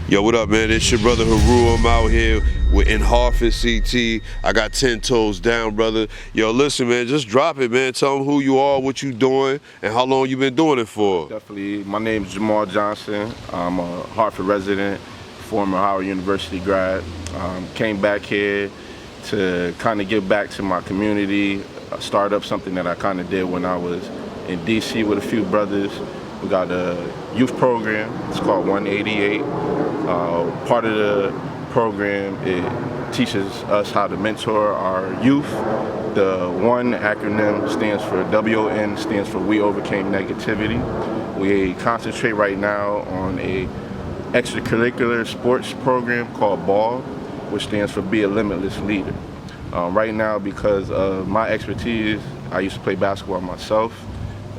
Yo, what up, man? It's your brother Haru. I'm out here. We're in Hartford, CT. I got 10 toes down, brother. Yo, listen, man, just drop it, man. Tell them who you are, what you doing, and how long you been doing it for. Definitely. My name is Jamal Johnson. I'm a Hartford resident, former Howard University grad. Came back here to kind of give back to my community, start up something that I kind of did when I was in DC with a few brothers. We got a youth program. It's called 188. Part of the program, it teaches us how to mentor our youth. The one acronym stands for WON, stands for We Overcame Negativity. We concentrate right now on a extracurricular sports program called BALL, which stands for Be a Limitless Leader. Right now, because of my expertise, I used to play basketball myself,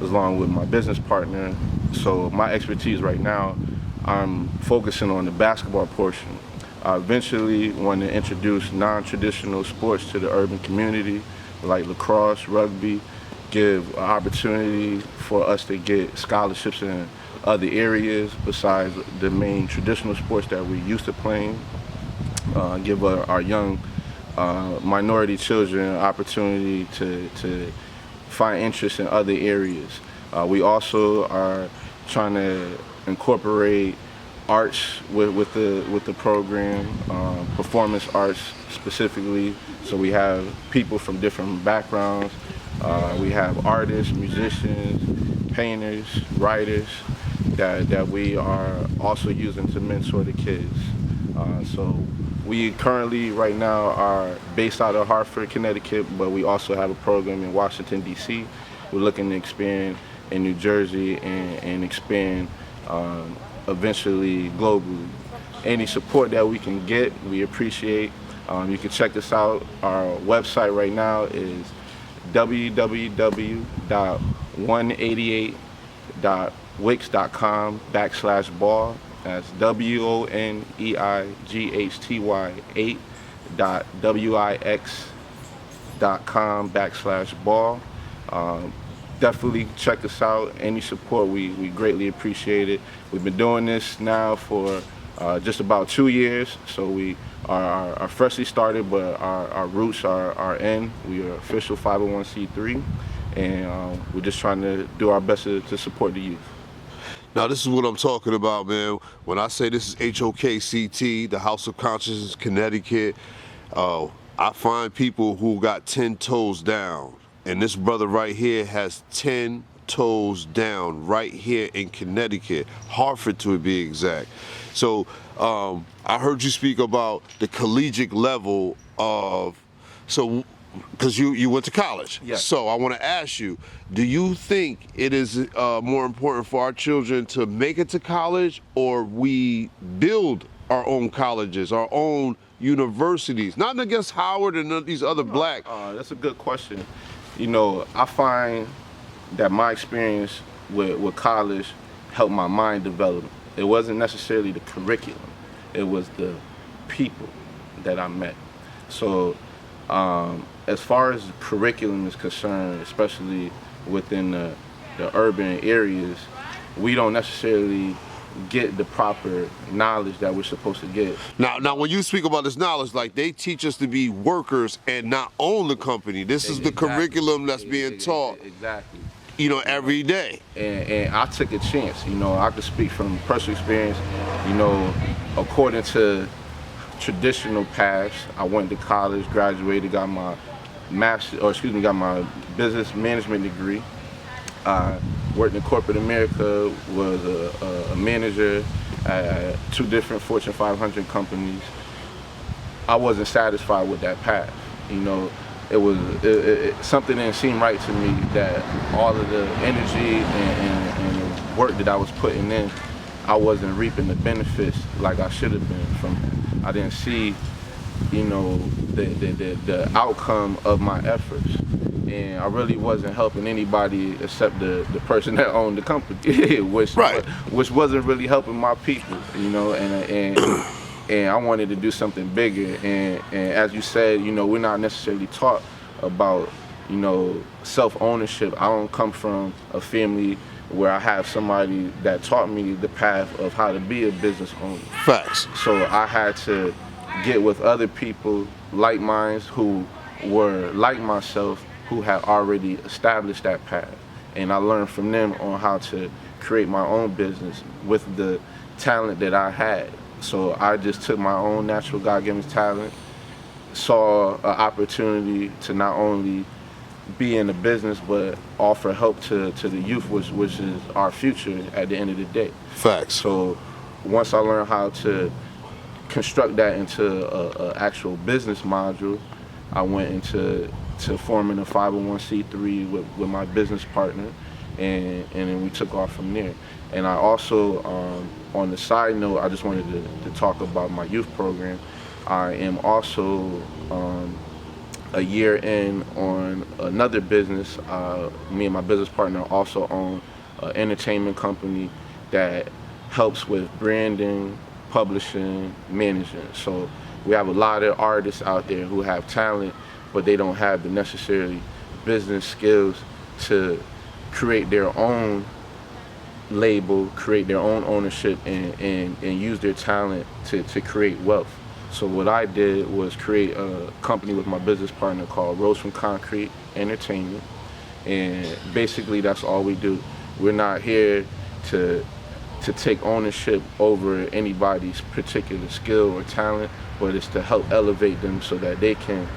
along with my business partner. So my expertise right now, I'm focusing on the basketball portion. I eventually want to introduce non-traditional sports to the urban community, like lacrosse, rugby, give an opportunity for us to get scholarships in other areas besides the main traditional sports that we're used to playing. Give our young minority children an opportunity to find interest in other areas. We also are trying to incorporate arts with the program, performance arts specifically. So we have people from different backgrounds. We have artists, musicians, painters, writers that we are also using to mentor the kids. So we currently right now are based out of Hartford, Connecticut, but we also have a program in Washington, D.C. We're looking to expand in New Jersey and expand eventually globally. Any support that we can get, we appreciate. You can check us out. Our website right now is www.188.wix.com/ball. That's WONEIGHTY8.wix.com/ball. Definitely check us out. Any support, we greatly appreciate it. We've been doing this now for just about 2 years, so we are freshly started, but our roots are in. We are official 501c3, and we're just trying to do our best to support the youth. Now, this is what I'm talking about, man. When I say this is HOKCT, the House of Consciousness, Connecticut, I find people who got 10 toes down. And this brother right here has 10 toes down right here in Connecticut, Hartford to be exact. So I heard you speak about the collegiate level of, because you went to college. Yes. So I want to ask you, do you think it is more important for our children to make it to college, or we build our own colleges, our own universities? Not against Howard and these other black. That's a good question. You know, I find that my experience with college helped my mind develop. It wasn't necessarily the curriculum, it was the people that I met. So as far as the curriculum is concerned, especially within the urban areas, we don't necessarily get the proper knowledge that we're supposed to get. Now, when you speak about this knowledge, like they teach us to be workers and not own the company. This is the curriculum that's being taught. Exactly. You know, every day. And I took a chance. You know, I could speak from personal experience. You know, according to traditional paths, I went to college, graduated, got my got my business management degree. Worked in corporate America, was a manager at 2 different Fortune 500 companies. I wasn't satisfied with that path. You know, something didn't seem right to me, that all of the energy and the work that I was putting in, I wasn't reaping the benefits like I should have been from it. I didn't see, you know, the outcome of my efforts. And I really wasn't helping anybody except the person that owned the company, which wasn't really helping my people, you know. And I wanted to do something bigger. And as you said, you know, we're not necessarily taught about, you know, self-ownership. I don't come from a family where I have somebody that taught me the path of how to be a business owner. Facts. So I had to get with other people like mine who were like myself, who had already established that path. And I learned from them on how to create my own business with the talent that I had. So I just took my own natural God-given talent, saw an opportunity to not only be in the business but offer help to the youth, which is our future at the end of the day. Facts. So once I learned how to construct that into a actual business module, I went into forming a 501c3 with my business partner, and then we took off from there. And I also, on the side note, I just wanted to talk about my youth program. I am also a year in on another business. Me and my business partner also own an entertainment company that helps with branding, publishing, managing. So we have a lot of artists out there who have talent, but they don't have the necessary business skills to create their own label, create their own ownership, and use their talent to create wealth. So what I did was create a company with my business partner called Rose from Concrete Entertainment. And basically that's all we do. We're not here to take ownership over anybody's particular skill or talent, but it's to help elevate them so that they can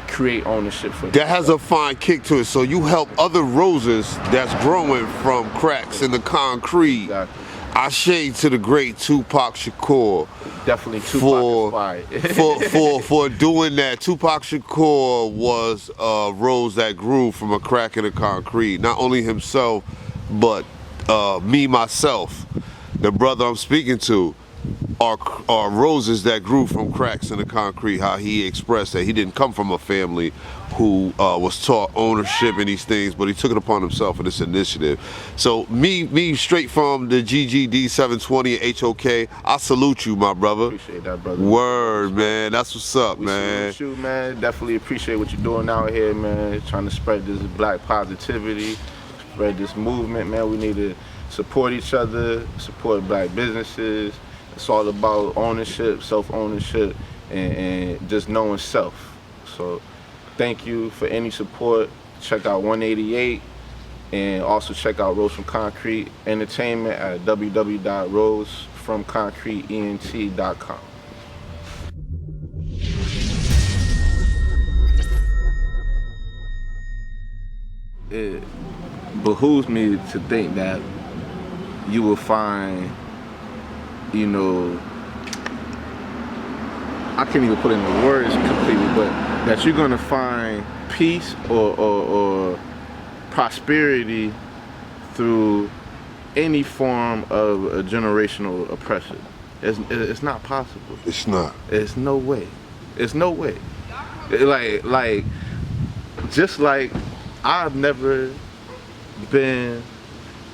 create ownership for That has a fine kick to it. So you help other roses that's growing from cracks in the concrete. Exactly. Ashe to the great Tupac Shakur. Definitely Tupac for for doing that. Tupac Shakur was a rose that grew from a crack in the concrete. Not only himself, but me, myself, the brother I'm speaking to, are roses that grew from cracks in the concrete. How he expressed that he didn't come from a family who was taught ownership in these things, but he took it upon himself in this initiative. So me straight from the GGD 720 HOK, I salute you, my brother. Appreciate that, brother. Word, man. That's what's up, man. Salute you, man. Definitely appreciate what you're doing out here, man. Trying to spread this black positivity, spread this movement, man. We need to support each other, support black businesses. It's all about ownership, self-ownership, and just knowing self. So thank you for any support. Check out 188 and also check out Rose from Concrete Entertainment at www.rosefromconcreteent.com. It behooves me to think that you will find, you know, I can't even put it in the words completely, but that you're gonna find peace or prosperity through any form of a generational oppression. It's not possible. It's not. It's no way. It's no way. Like, just like I've never been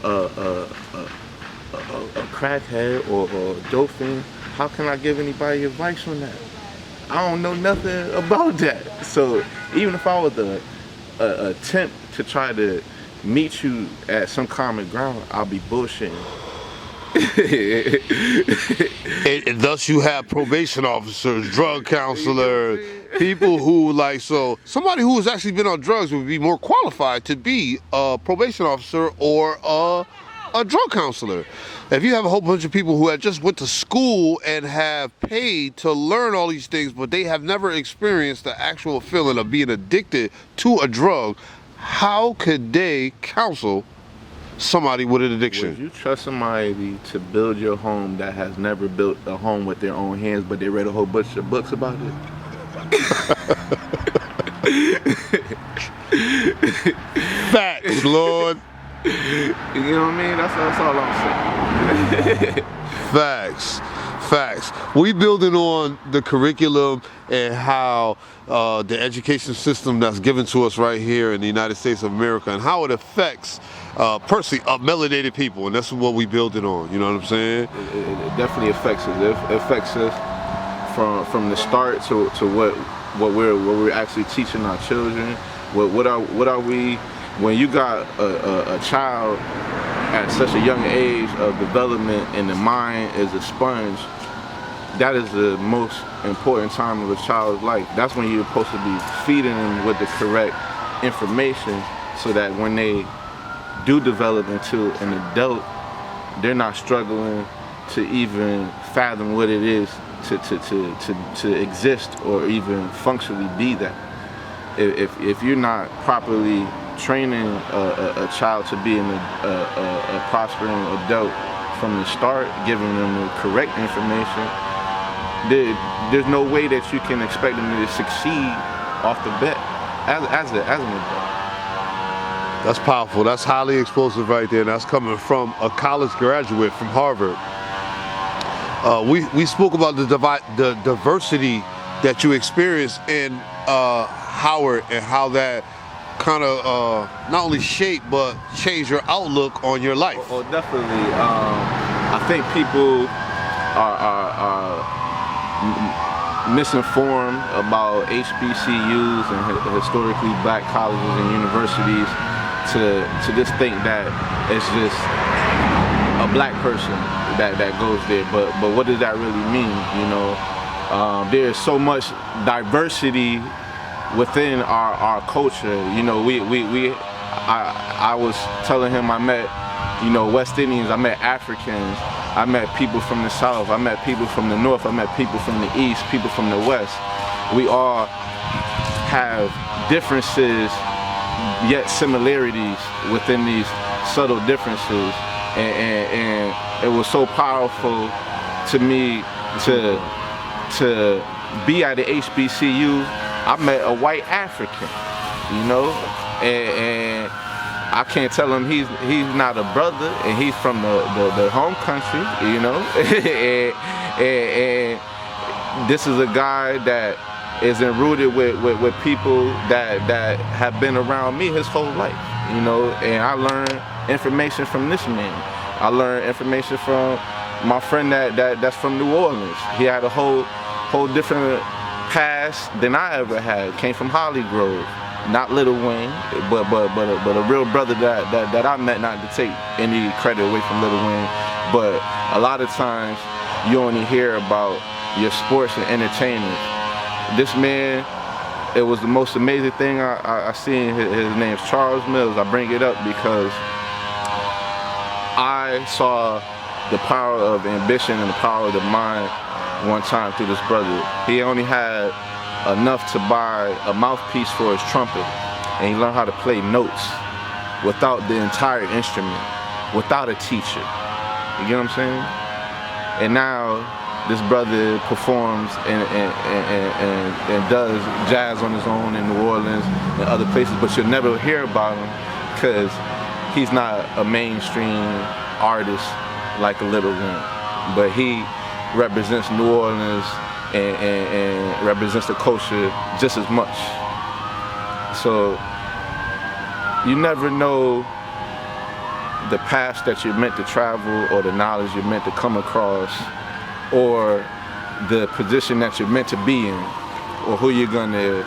a crackhead or a dope fiend, how can I give anybody advice on that? I don't know nothing about that. So even if I was to attempt to try to meet you at some common ground, I'll be bullshitting. And thus you have probation officers, drug counselors, people who so somebody who has actually been on drugs would be more qualified to be a probation officer or a drug counselor. If you have a whole bunch of people who have just went to school and have paid to learn all these things, but they have never experienced the actual feeling of being addicted to a drug, how could they counsel somebody with an addiction? Would you trust somebody to build your home that has never built a home with their own hands, but they read a whole bunch of books about it? Facts, Lord. You know what I mean? That's all I'm saying. Facts. We building on the curriculum and how the education system that's given to us right here in the United States of America and how it affects personally melanated people, and that's what we building on. You know what I'm saying? It definitely affects us. It affects us from the start to what we're actually teaching our children. What are we? When you got a child at such a young age of development and the mind is a sponge, that is the most important time of a child's life. That's when you're supposed to be feeding them with the correct information so that when they do develop into an adult, they're not struggling to even fathom what it is to exist or even functionally be that. If you're not properly training a child to be a prospering adult from the start, giving them the correct information, there's no way that you can expect them to succeed off the bat as an adult. That's powerful. That's highly explosive right there. That's coming from a college graduate from Harvard. We spoke about the diversity that you experienced in Howard and how that kind of not only shaped but changed your outlook on your life. Oh, definitely. I think people are misinformed about HBCUs and historically black colleges and universities to just think that it's just a black person that goes there, but what does that really mean? You know, there's so much diversity within our culture. You know, I was telling him I met, you know, West Indians, I met Africans, I met people from the South, I met people from the North, I met people from the East, people from the West. We all have differences, yet similarities within these subtle differences. And it was so powerful to me to be at the HBCU. I met a white African, you know, and I can't tell him he's not a brother, and he's from the home country, you know. and this is a guy that is rooted with people that have been around me his whole life, you know. And I learned information from this man. I learned information from my friend that's from New Orleans. He had a whole different past than I ever had. Came from Holly Grove, not Little Wayne, but a real brother that I met. Not to take any credit away from Little Wayne, but a lot of times you only hear about your sports and entertainment. This man, it was the most amazing thing I seen. His name's Charles Mills. I bring it up because I saw the power of ambition and the power of the mind one time through this brother. He only had enough to buy a mouthpiece for his trumpet, and he learned how to play notes without the entire instrument, without a teacher. You get what I'm saying? And now this brother performs and does jazz on his own in New Orleans and other places, but you'll never hear about him because he's not a mainstream artist like a Little Wayne. But he represents New Orleans and represents the culture just as much. So you never know the path that you're meant to travel or the knowledge you're meant to come across or the position that you're meant to be in or who you're gonna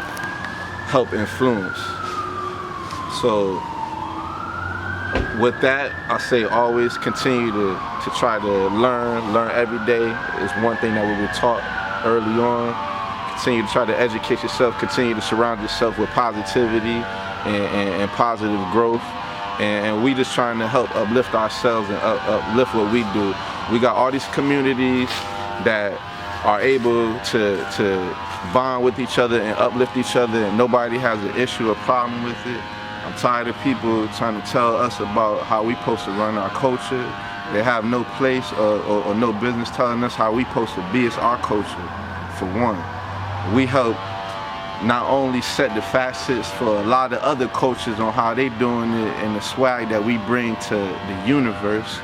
help influence. So with that, I say always continue to try to learn every day is one thing that we were taught early on. Continue to try to educate yourself, continue to surround yourself with positivity and positive growth. And we just trying to help uplift ourselves and uplift what we do. We got all these communities that are able to bond with each other and uplift each other, and nobody has an issue or problem with it. I'm tired of people trying to tell us about how we supposed to run our culture. They have no place or no business telling us how we supposed to be. It's our culture, for one. We help not only set the facets for a lot of other cultures on how they doing it and the swag that we bring to the universe,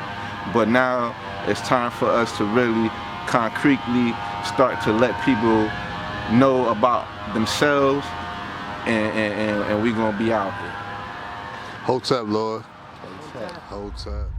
but now it's time for us to really concretely start to let people know about themselves, and we gonna be out there. HOKCT, Lord. HOKCT. HOKCT.